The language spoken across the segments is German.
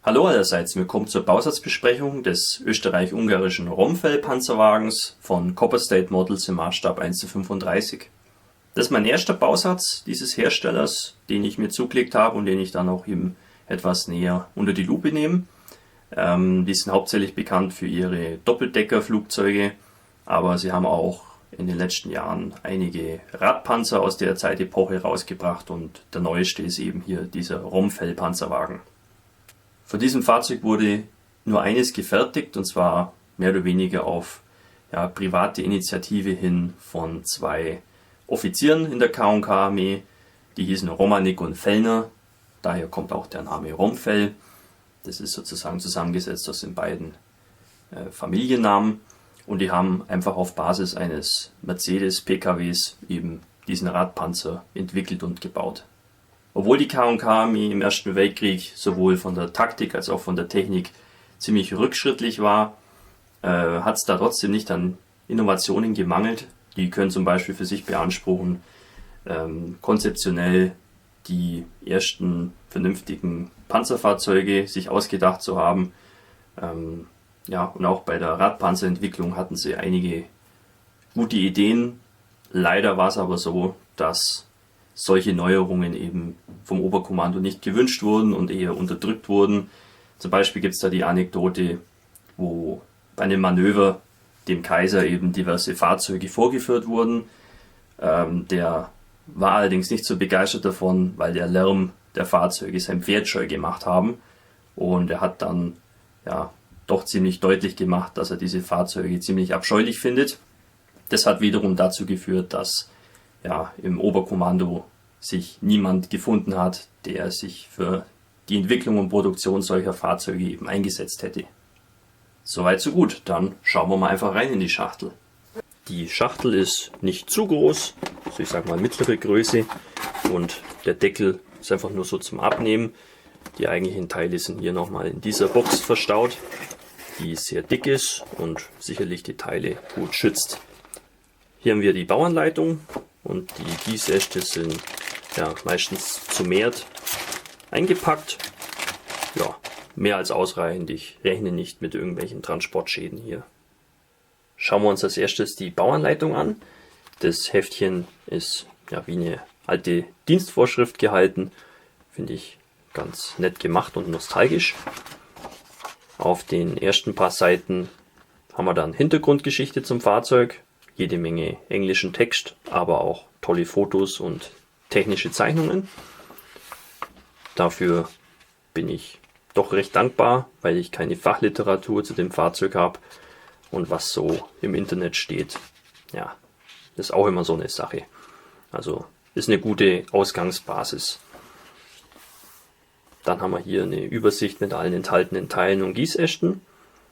Hallo allerseits, willkommen zur Bausatzbesprechung des österreich-ungarischen Romfell-Panzerwagens von Copper State Models im Maßstab 1:35. Das ist mein erster Bausatz dieses Herstellers, den ich mir zugelegt habe und den ich dann auch eben etwas näher unter die Lupe nehme. Die sind hauptsächlich bekannt für ihre Doppeldeckerflugzeuge, aber sie haben auch in den letzten Jahren einige Radpanzer aus der Zeitepoche rausgebracht und der neueste ist eben hier dieser Romfell-Panzerwagen. Von diesem Fahrzeug wurde nur eines gefertigt, und zwar mehr oder weniger auf private Initiative hin von zwei Offizieren in der K&K-Armee. Die hießen Romanik und Fellner, daher kommt auch der Name Romfell. Das ist sozusagen zusammengesetzt aus den beiden Familiennamen, und die haben einfach auf Basis eines Mercedes-PKWs eben diesen Radpanzer entwickelt und gebaut. Obwohl die K&K-Armee im Ersten Weltkrieg sowohl von der Taktik als auch von der Technik ziemlich rückschrittlich war, hat es da trotzdem nicht an Innovationen gemangelt. Die können zum Beispiel für sich beanspruchen, konzeptionell die ersten vernünftigen Panzerfahrzeuge sich ausgedacht zu haben. Und auch bei der Radpanzerentwicklung hatten sie einige gute Ideen. Leider war es aber so, dass solche Neuerungen eben vom Oberkommando nicht gewünscht wurden und eher unterdrückt wurden. Zum Beispiel gibt es da die Anekdote, wo bei einem Manöver dem Kaiser eben diverse Fahrzeuge vorgeführt wurden. Der war allerdings nicht so begeistert davon, weil der Lärm der Fahrzeuge sein Pferd scheu gemacht haben. Und er hat dann doch ziemlich deutlich gemacht, dass er diese Fahrzeuge ziemlich abscheulich findet. Das hat wiederum dazu geführt, dass im Oberkommando sich niemand gefunden hat, der sich für die Entwicklung und Produktion solcher Fahrzeuge eben eingesetzt hätte. Soweit so gut, dann schauen wir mal einfach rein in die Schachtel. Die Schachtel ist nicht zu groß, also ich sag mal mittlere Größe, und der Deckel ist einfach nur so zum Abnehmen. Die eigentlichen Teile sind hier nochmal in dieser Box verstaut, die sehr dick ist und sicherlich die Teile gut schützt. Hier haben wir die Bauanleitung, und die Gießäste sind meistens zu mehrt eingepackt. Ja, mehr als ausreichend. Ich rechne nicht mit irgendwelchen Transportschäden hier. Schauen wir uns als erstes die Bauanleitung an. Das Heftchen ist wie eine alte Dienstvorschrift gehalten. Finde ich ganz nett gemacht und nostalgisch. Auf den ersten paar Seiten haben wir dann Hintergrundgeschichte zum Fahrzeug. Jede Menge englischen Text, aber auch tolle Fotos und technische Zeichnungen. Dafür bin ich doch recht dankbar, weil ich keine Fachliteratur zu dem Fahrzeug habe, und was so im Internet steht, ist auch immer so eine Sache. Also ist eine gute Ausgangsbasis. Dann haben wir hier eine Übersicht mit allen enthaltenen Teilen und Gießästen.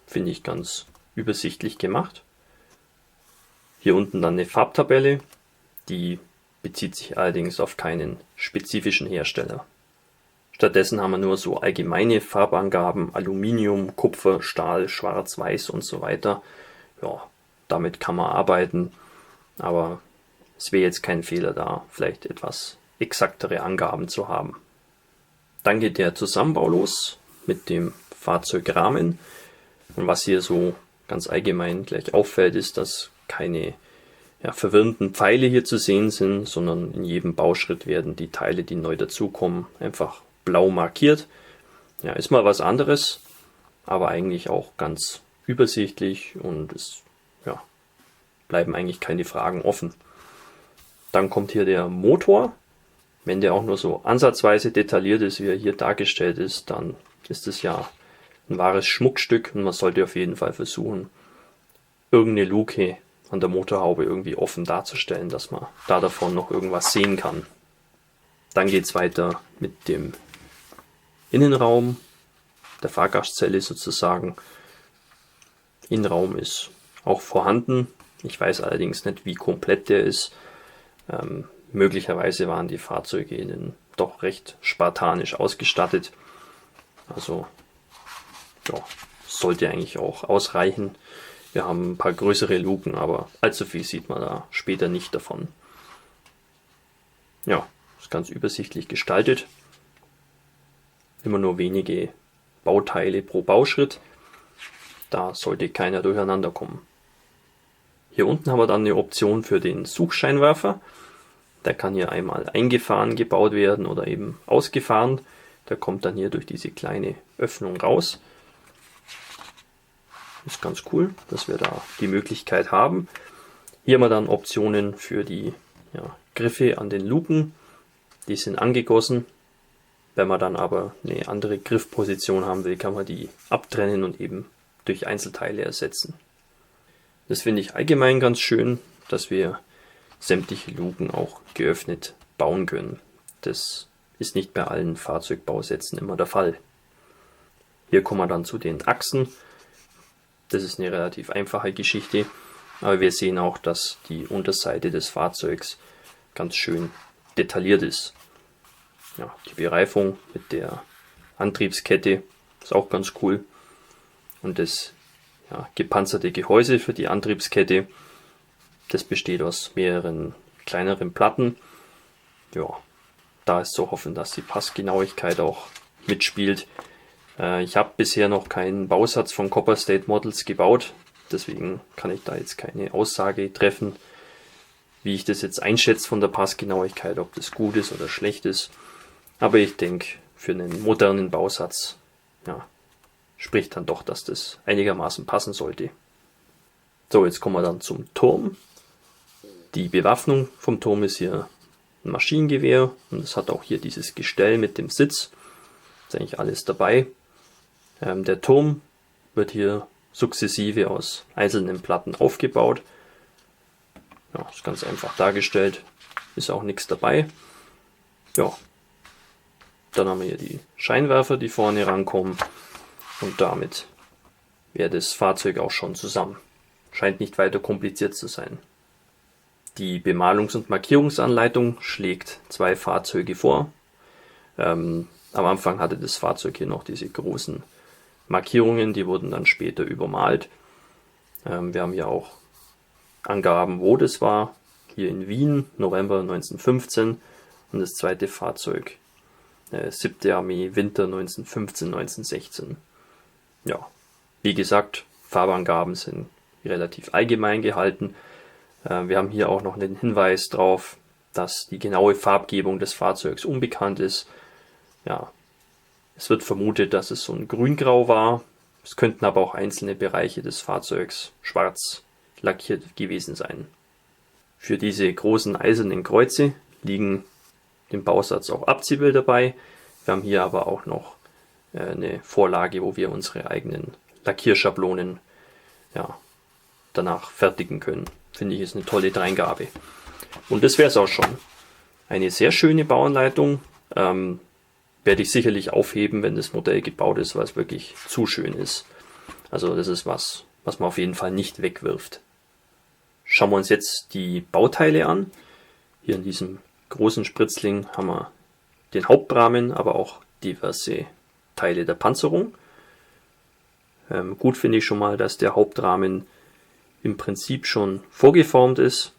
Finde ich ganz übersichtlich gemacht. Hier unten dann eine Farbtabelle, die bezieht sich allerdings auf keinen spezifischen Hersteller. Stattdessen haben wir nur so allgemeine Farbangaben: Aluminium, Kupfer, Stahl, Schwarz, Weiß und so weiter. Ja, damit kann man arbeiten, aber es wäre jetzt kein Fehler, da vielleicht etwas exaktere Angaben zu haben. Dann geht der Zusammenbau los mit dem Fahrzeugrahmen. Und was hier so ganz allgemein gleich auffällt, ist, dass keine verwirrenden Pfeile hier zu sehen sind, sondern in jedem Bauschritt werden die Teile, die neu dazukommen, einfach blau markiert. Ja, ist mal was anderes, aber eigentlich auch ganz übersichtlich, und es bleiben eigentlich keine Fragen offen. Dann kommt hier der Motor. Wenn der auch nur so ansatzweise detailliert ist, wie er hier dargestellt ist, dann ist es ein wahres Schmuckstück, und man sollte auf jeden Fall versuchen, irgendeine Luke an der Motorhaube irgendwie offen darzustellen, dass man da davon noch irgendwas sehen kann. Dann geht es weiter mit dem Innenraum der Fahrgastzelle sozusagen. Innenraum ist auch vorhanden. Ich weiß allerdings nicht, wie komplett der ist. Möglicherweise waren die Fahrzeuge innen doch recht spartanisch ausgestattet. Also sollte eigentlich auch ausreichen. Wir haben ein paar größere Luken, aber allzu viel sieht man da später nicht davon. Ja, ist ganz übersichtlich gestaltet. Immer nur wenige Bauteile pro Bauschritt. Da sollte keiner durcheinander kommen. Hier unten haben wir dann eine Option für den Suchscheinwerfer. Der kann hier einmal eingefahren gebaut werden oder eben ausgefahren. Der kommt dann hier durch diese kleine Öffnung raus. Ist ganz cool, dass wir da die Möglichkeit haben. Hier haben wir dann Optionen für die Griffe an den Luken. Die sind angegossen. Wenn man dann aber eine andere Griffposition haben will, kann man die abtrennen und eben durch Einzelteile ersetzen. Das finde ich allgemein ganz schön, dass wir sämtliche Luken auch geöffnet bauen können. Das ist nicht bei allen Fahrzeugbausätzen immer der Fall. Hier kommen wir dann zu den Achsen. Das ist eine relativ einfache Geschichte, aber wir sehen auch, dass die Unterseite des Fahrzeugs ganz schön detailliert ist. Ja, die Bereifung mit der Antriebskette ist auch ganz cool. Und das gepanzerte Gehäuse für die Antriebskette, das besteht aus mehreren kleineren Platten. Ja, da ist zu hoffen, dass die Passgenauigkeit auch mitspielt. Ich habe bisher noch keinen Bausatz von Copper State Models gebaut, deswegen kann ich da jetzt keine Aussage treffen, wie ich das jetzt einschätze von der Passgenauigkeit, ob das gut ist oder schlecht ist. Aber ich denke, für einen modernen Bausatz spricht dann doch, dass das einigermaßen passen sollte. So, jetzt kommen wir dann zum Turm. Die Bewaffnung vom Turm ist hier ein Maschinengewehr und es hat auch hier dieses Gestell mit dem Sitz. Ist eigentlich alles dabei. Der Turm wird hier sukzessive aus einzelnen Platten aufgebaut. Ja, ist ganz einfach dargestellt. Ist auch nichts dabei. Ja. Dann haben wir hier die Scheinwerfer, die vorne rankommen. Und damit wäre das Fahrzeug auch schon zusammen. Scheint nicht weiter kompliziert zu sein. Die Bemalungs- und Markierungsanleitung schlägt 2 Fahrzeuge vor. Am Anfang hatte das Fahrzeug hier noch diese großen Markierungen, die wurden dann später übermalt. Wir haben hier auch Angaben, wo das war. Hier in Wien, November 1915. Und das zweite Fahrzeug, 7. Armee, Winter 1915, 1916. Ja, wie gesagt, Farbangaben sind relativ allgemein gehalten. Wir haben hier auch noch einen Hinweis drauf, dass die genaue Farbgebung des Fahrzeugs unbekannt ist. Ja, es wird vermutet, dass es so ein Grüngrau war. Es könnten aber auch einzelne Bereiche des Fahrzeugs schwarz lackiert gewesen sein. Für diese großen eisernen Kreuze liegen im Bausatz auch Abziehbilder dabei. Wir haben hier aber auch noch eine Vorlage, wo wir unsere eigenen Lackierschablonen danach fertigen können. Finde ich, ist eine tolle Dreingabe. Und das wäre es auch schon. Eine sehr schöne Bauanleitung. Werde ich sicherlich aufheben, wenn das Modell gebaut ist, weil es wirklich zu schön ist. Also das ist was man auf jeden Fall nicht wegwirft. Schauen wir uns jetzt die Bauteile an. Hier in diesem großen Spritzling haben wir den Hauptrahmen, aber auch diverse Teile der Panzerung. Gut finde ich schon mal, dass der Hauptrahmen im Prinzip schon vorgeformt ist.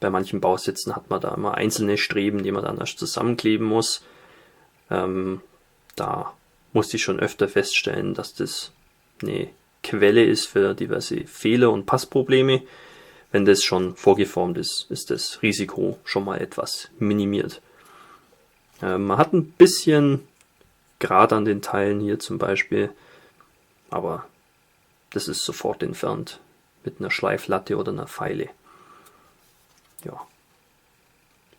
Bei manchen Bausätzen hat man da immer einzelne Streben, die man dann erst zusammenkleben muss. Da musste ich schon öfter feststellen, dass das eine Quelle ist für diverse Fehler und Passprobleme. Wenn das schon vorgeformt ist, ist das Risiko schon mal etwas minimiert. Man hat ein bisschen Grat an den Teilen hier zum Beispiel, aber das ist sofort entfernt mit einer Schleiflatte oder einer Feile. Ja.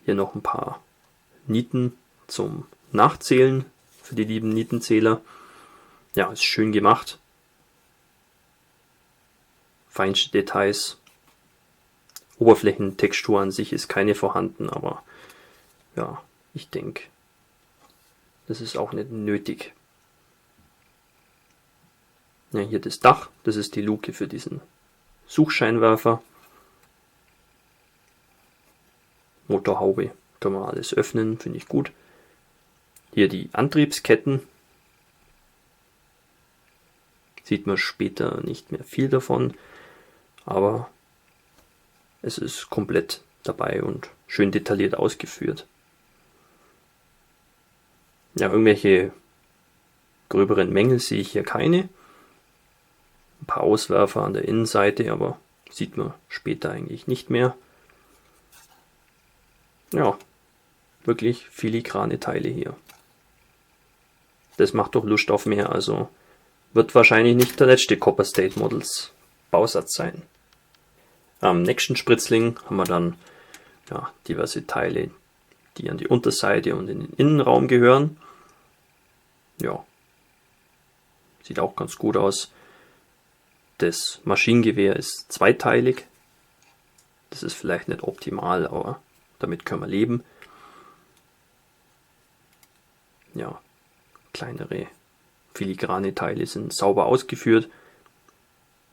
Hier noch ein paar Nieten zum Nachzählen für die lieben Nietenzähler. Ja, ist schön gemacht. Feinste Details. Oberflächentextur an sich ist keine vorhanden, aber ja, ich denke, das ist auch nicht nötig. Ja, hier das Dach, das ist die Luke für diesen Suchscheinwerfer. Motorhaube können wir alles öffnen, finde ich gut. Hier die Antriebsketten. Sieht man später nicht mehr viel davon, aber es ist komplett dabei und schön detailliert ausgeführt. Ja, irgendwelche gröberen Mängel sehe ich hier keine. Ein paar Auswerfer an der Innenseite, aber sieht man später eigentlich nicht mehr. Ja, wirklich filigrane Teile hier. Das macht doch Lust auf mehr, also wird wahrscheinlich nicht der letzte Copper State Models Bausatz sein. Am nächsten Spritzling haben wir dann diverse Teile, die an die Unterseite und in den Innenraum gehören. Ja, sieht auch ganz gut aus. Das Maschinengewehr ist zweiteilig. Das ist vielleicht nicht optimal, aber damit können wir leben. Ja, kleinere filigrane Teile sind sauber ausgeführt.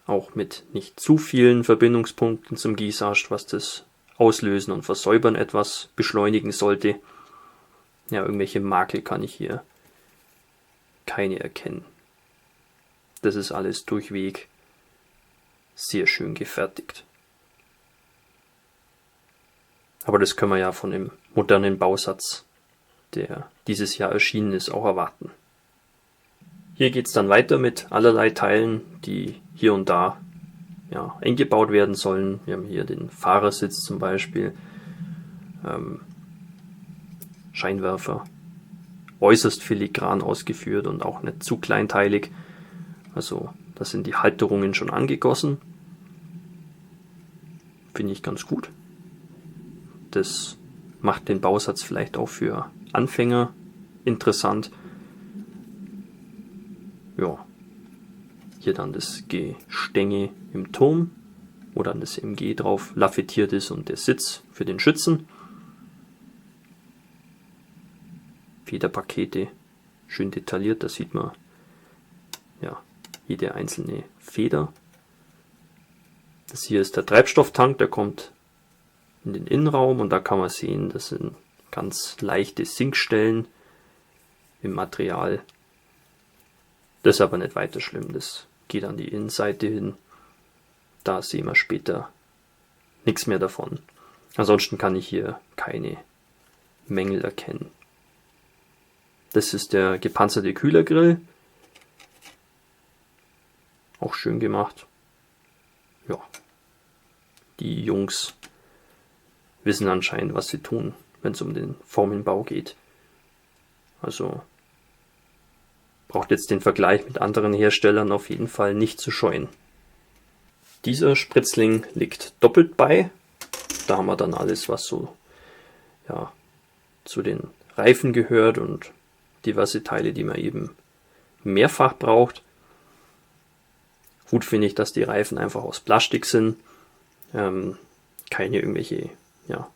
Auch mit nicht zu vielen Verbindungspunkten zum Gießast, was das Auslösen und Versäubern etwas beschleunigen sollte. Ja, irgendwelche Makel kann ich hier keine erkennen. Das ist alles durchweg sehr schön gefertigt. Aber das können wir ja von dem modernen Bausatz, der dieses Jahr erschienen ist, auch erwarten. Hier geht es dann weiter mit allerlei Teilen, die hier und da eingebaut werden sollen. Wir haben hier den Fahrersitz zum Beispiel, Scheinwerfer, äußerst filigran ausgeführt und auch nicht zu kleinteilig. Also da sind die Halterungen schon angegossen. Finde ich ganz gut. Das macht den Bausatz vielleicht auch für Anfänger interessant. Ja, hier dann das Gestänge im Turm, wo dann das MG drauf lafettiert ist und der Sitz für den Schützen. Federpakete, schön detailliert, da sieht man jede einzelne Feder. Das hier ist der Treibstofftank, der kommt in den Innenraum und da kann man sehen, das sind ganz leichte Sinkstellen im Material. Das ist aber nicht weiter schlimm, das geht an die Innenseite hin. Da sehen wir später nichts mehr davon. Ansonsten kann ich hier keine Mängel erkennen. Das ist der gepanzerte Kühlergrill. Auch schön gemacht. Ja, die Jungs wissen anscheinend, was sie tun, wenn es um den Formenbau geht. Also braucht jetzt den Vergleich mit anderen Herstellern auf jeden Fall nicht zu scheuen. Dieser Spritzling liegt doppelt bei. Da haben wir dann alles, was so zu den Reifen gehört und diverse Teile, die man eben mehrfach braucht. Gut finde ich, dass die Reifen einfach aus Plastik sind. Keine irgendwelche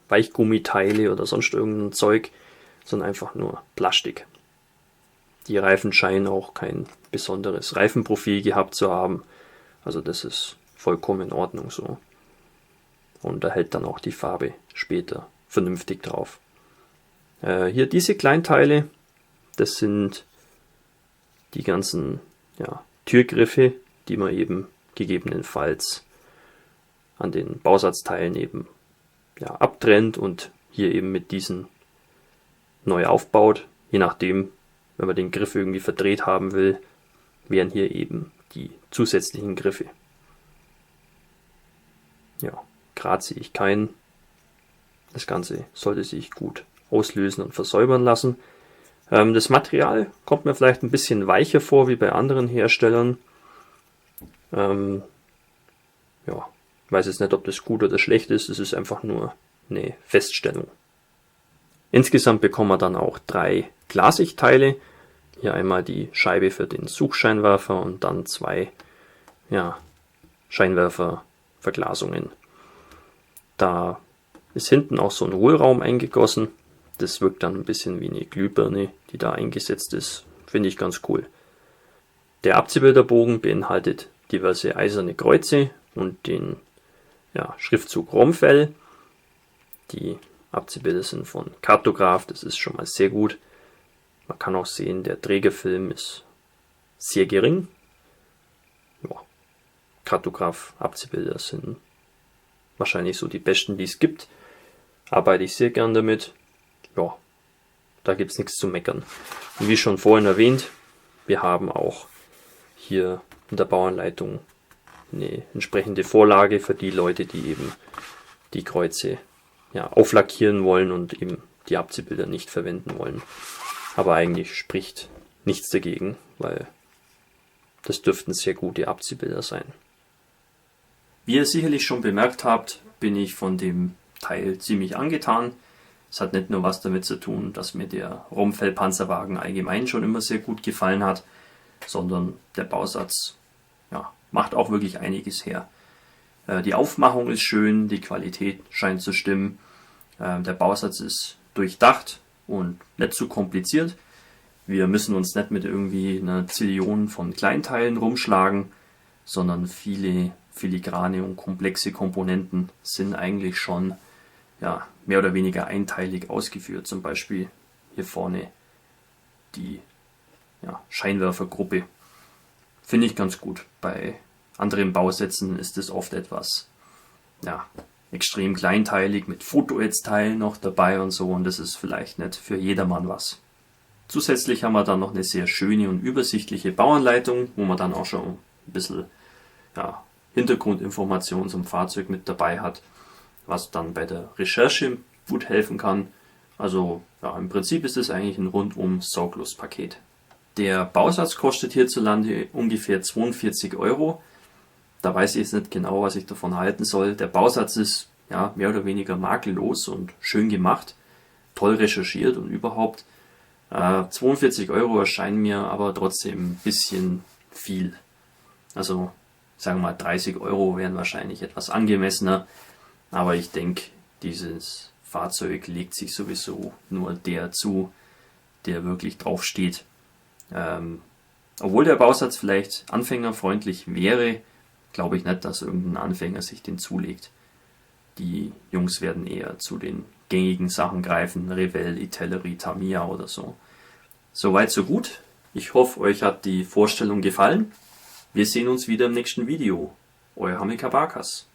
Weichgummiteile oder sonst irgendein Zeug, sondern einfach nur Plastik. Die Reifen scheinen auch kein besonderes Reifenprofil gehabt zu haben. Also das ist vollkommen in Ordnung so. Und da hält dann auch die Farbe später vernünftig drauf. Hier diese Kleinteile, das sind die ganzen Türgriffe, die man eben gegebenenfalls an den Bausatzteilen eben abtrennt und hier eben mit diesen neu aufbaut. Je nachdem, wenn man den Griff irgendwie verdreht haben will, wären hier eben die zusätzlichen Griffe. Ja, Grat sehe ich keinen. Das Ganze sollte sich gut auslösen und versäubern lassen. Das Material kommt mir vielleicht ein bisschen weicher vor wie bei anderen Herstellern. Ich weiß jetzt nicht, ob das gut oder schlecht ist. Es ist einfach nur eine Feststellung. Insgesamt bekommen wir dann auch 3 Glasigteile. Hier einmal die Scheibe für den Suchscheinwerfer und dann 2 Scheinwerferverglasungen. Da ist hinten auch so ein Hohlraum eingegossen. Das wirkt dann ein bisschen wie eine Glühbirne, die da eingesetzt ist. Finde ich ganz cool. Der Abziehbilderbogen beinhaltet diverse eiserne Kreuze und den Schriftzug Romfell. Die Abziehbilder sind von Kartograf, das ist schon mal sehr gut. Man kann auch sehen, der Trägerfilm ist sehr gering. Kartograf-Abziehbilder sind wahrscheinlich so die besten, die es gibt. Arbeite ich sehr gern damit. Da gibt es nichts zu meckern. Und wie schon vorhin erwähnt, wir haben auch hier in der Bauanleitung eine entsprechende Vorlage für die Leute, die eben die Kreuze auflackieren wollen und eben die Abziehbilder nicht verwenden wollen. Aber eigentlich spricht nichts dagegen, weil das dürften sehr gute Abziehbilder sein. Wie ihr sicherlich schon bemerkt habt, bin ich von dem Teil ziemlich angetan. Es hat nicht nur was damit zu tun, dass mir der Romfell-Panzerwagen allgemein schon immer sehr gut gefallen hat, sondern der Bausatz macht auch wirklich einiges her. Die Aufmachung ist schön, die Qualität scheint zu stimmen, der Bausatz ist durchdacht und nicht zu kompliziert. Wir müssen uns nicht mit irgendwie einer Zillion von Kleinteilen rumschlagen, sondern viele filigrane und komplexe Komponenten sind eigentlich schon mehr oder weniger einteilig ausgeführt. Zum Beispiel hier vorne die Scheinwerfergruppe. Finde ich ganz gut. Bei anderen Bausätzen ist es oft etwas extrem kleinteilig mit Fotoetzteilen noch dabei und so, und das ist vielleicht nicht für jedermann was. Zusätzlich haben wir dann noch eine sehr schöne und übersichtliche Bauanleitung, wo man dann auch schon ein bisschen Hintergrundinformationen zum Fahrzeug mit dabei hat, was dann bei der Recherche gut helfen kann. Also im Prinzip ist es eigentlich ein rundum sorglos Paket. Der Bausatz kostet hierzulande ungefähr 42 Euro. Da weiß ich jetzt nicht genau, was ich davon halten soll. Der Bausatz ist mehr oder weniger makellos und schön gemacht, toll recherchiert und überhaupt. 42 Euro erscheinen mir aber trotzdem ein bisschen viel. Also sagen wir mal 30 Euro wären wahrscheinlich etwas angemessener. Aber ich denke, dieses Fahrzeug legt sich sowieso nur der zu, der wirklich drauf steht. Obwohl der Bausatz vielleicht anfängerfreundlich wäre, glaube ich nicht, dass irgendein Anfänger sich den zulegt. Die Jungs werden eher zu den gängigen Sachen greifen, Revell, Itellerie, Tamiya oder so. Soweit, so gut. Ich hoffe, euch hat die Vorstellung gefallen. Wir sehen uns wieder im nächsten Video. Euer Hamilcar Barkas.